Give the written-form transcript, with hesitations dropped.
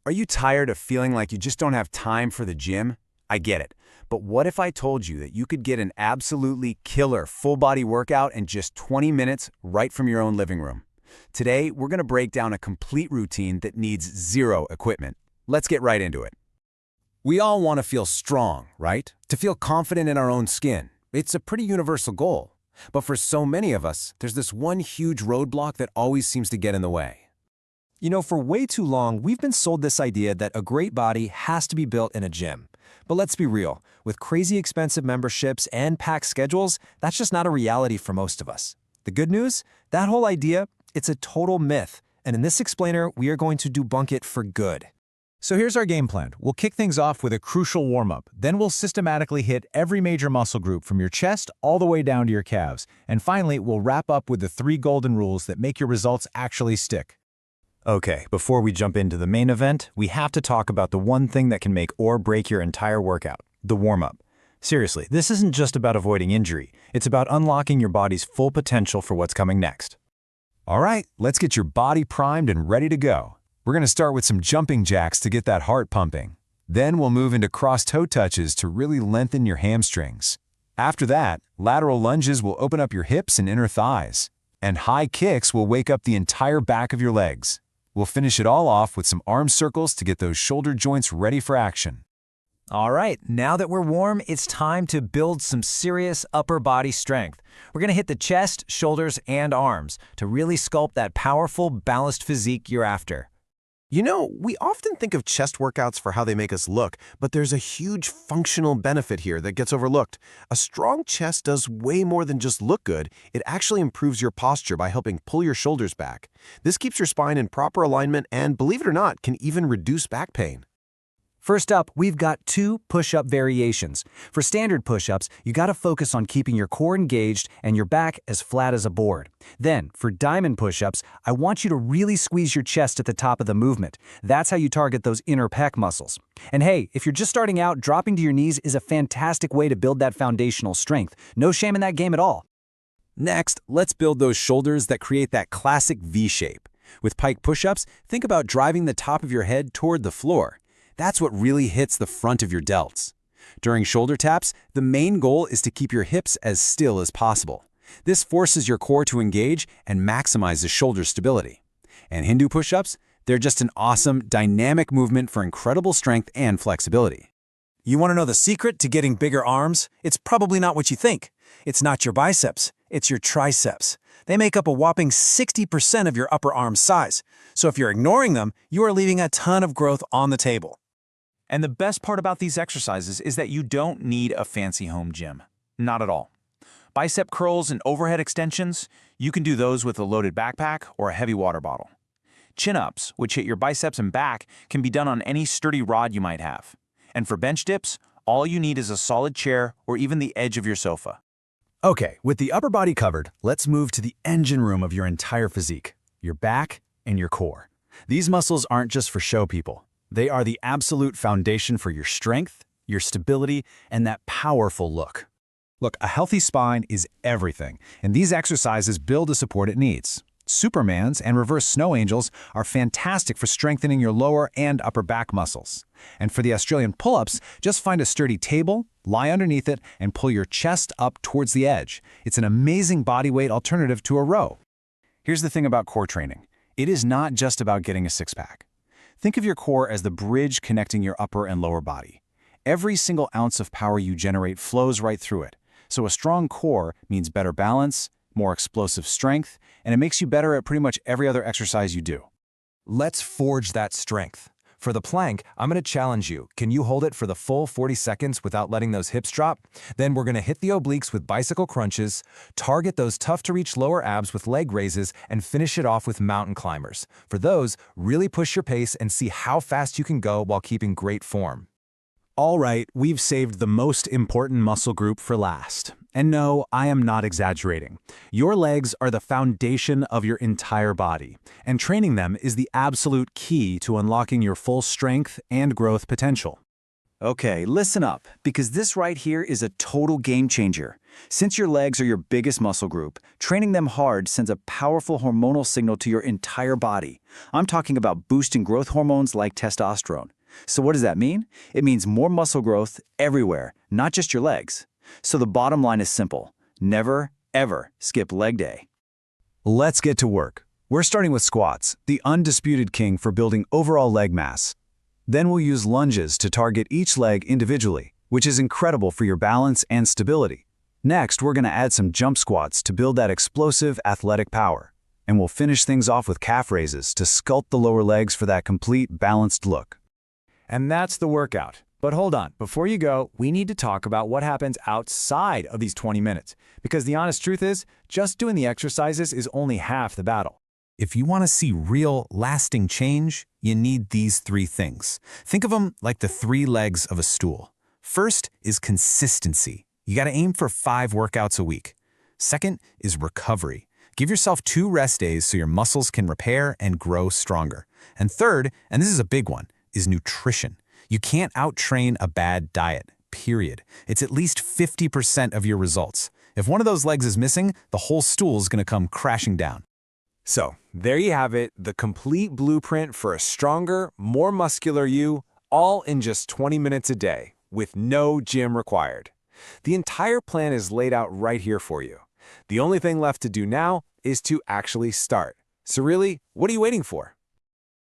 Are you tired of feeling like you just don't have time for the gym? I get it. But what if I told you that you could get an absolutely killer full-body workout in just 20 minutes right from your own living room? Today, we're going to break down a complete routine that needs zero equipment. Let's get right into it. We all want to feel strong, right? To feel confident in our own skin. It's a pretty universal goal. But for so many of us, there's this one huge roadblock that always seems to get in the way. You know, for way too long, we've been sold this idea that a great body has to be built in a gym. But let's be real, with crazy expensive memberships and packed schedules, that's just not a reality for most of us. The good news? That whole idea, it's a total myth. And in this explainer, we are going to debunk it for good. So here's our game plan. We'll kick things off with a crucial warm-up. Then we'll systematically hit every major muscle group from your chest all the way down to your calves. And finally, we'll wrap up with the 3 golden rules that make your results actually stick. Okay, before we jump into the main event, we have to talk about the one thing that can make or break your entire workout, the warm-up. Seriously, this isn't just about avoiding injury. It's about unlocking your body's full potential for what's coming next. All right, let's get your body primed and ready to go. We're going to start with some jumping jacks to get that heart pumping. Then we'll move into cross-toe touches to really lengthen your hamstrings. After that, lateral lunges will open up your hips and inner thighs. And high kicks will wake up the entire back of your legs. We'll finish it all off with some arm circles to get those shoulder joints ready for action. All right, now that we're warm, it's time to build some serious upper body strength. We're going to hit the chest, shoulders, and arms to really sculpt that powerful, balanced physique you're after. You know, we often think of chest workouts for how they make us look, but there's a huge functional benefit here that gets overlooked. A strong chest does way more than just look good. It actually improves your posture by helping pull your shoulders back. This keeps your spine in proper alignment and, believe it or not, can even reduce back pain. First up, we've got 2 push-up variations. For standard push-ups, you got to focus on keeping your core engaged and your back as flat as a board. Then, for diamond push-ups, I want you to really squeeze your chest at the top of the movement. That's how you target those inner pec muscles. And hey, if you're just starting out, dropping to your knees is a fantastic way to build that foundational strength. No shame in that game at all. Next, let's build those shoulders that create that classic V shape. With pike push-ups, think about driving the top of your head toward the floor. That's what really hits the front of your delts. During shoulder taps, the main goal is to keep your hips as still as possible. This forces your core to engage and maximizes shoulder stability. And Hindu push-ups, they're just an awesome, dynamic movement for incredible strength and flexibility. You want to know the secret to getting bigger arms? It's probably not what you think. It's not your biceps, it's your triceps. They make up a whopping 60% of your upper arm size. So if you're ignoring them, you are leaving a ton of growth on the table. And the best part about these exercises is that you don't need a fancy home gym. Not at all. Bicep curls and overhead extensions, you can do those with a loaded backpack or a heavy water bottle. Chin-ups, which hit your biceps and back, can be done on any sturdy rod you might have. And for bench dips, all you need is a solid chair or even the edge of your sofa. Okay, with the upper body covered, let's move to the engine room of your entire physique, your back and your core. These muscles aren't just for show people. They are the absolute foundation for your strength, your stability, and that powerful look. Look, a healthy spine is everything, and these exercises build the support it needs. Supermans and reverse snow angels are fantastic for strengthening your lower and upper back muscles. And for the Australian pull-ups, just find a sturdy table, lie underneath it, and pull your chest up towards the edge. It's an amazing bodyweight alternative to a row. Here's the thing about core training. It is not just about getting a six-pack. Think of your core as the bridge connecting your upper and lower body. Every single ounce of power you generate flows right through it. So a strong core means better balance, more explosive strength, and it makes you better at pretty much every other exercise you do. Let's forge that strength. For the plank, I'm going to challenge you. Can you hold it for the full 40 seconds without letting those hips drop? Then we're going to hit the obliques with bicycle crunches, target those tough-to-reach lower abs with leg raises, and finish it off with mountain climbers. For those, really push your pace and see how fast you can go while keeping great form. All right, we've saved the most important muscle group for last. And no, I am not exaggerating. Your legs are the foundation of your entire body, and training them is the absolute key to unlocking your full strength and growth potential. Okay, listen up, because this right here is a total game changer. Since your legs are your biggest muscle group, training them hard sends a powerful hormonal signal to your entire body. I'm talking about boosting growth hormones like testosterone. So what does that mean? It means more muscle growth everywhere, not just your legs. So the bottom line is simple. Never, ever skip leg day. Let's get to work. We're starting with squats, the undisputed king for building overall leg mass. Then we'll use lunges to target each leg individually, which is incredible for your balance and stability. Next, we're going to add some jump squats to build that explosive athletic power. And we'll finish things off with calf raises to sculpt the lower legs for that complete, balanced look. And that's the workout. But hold on, before you go, we need to talk about what happens outside of these 20 minutes. Because the honest truth is, just doing the exercises is only half the battle. If you want to see real, lasting change, you need these 3 things. Think of them like the 3 legs of a stool. First is consistency. You got to aim for 5 workouts a week. Second is recovery. Give yourself 2 rest days so your muscles can repair and grow stronger. And third, and this is a big one, is nutrition. You can't out-train a bad diet, period. It's at least 50% of your results. If one of those legs is missing, the whole stool is going to come crashing down. So, there you have it, the complete blueprint for a stronger, more muscular you, all in just 20 minutes a day, with no gym required. The entire plan is laid out right here for you. The only thing left to do now is to actually start. So really, what are you waiting for?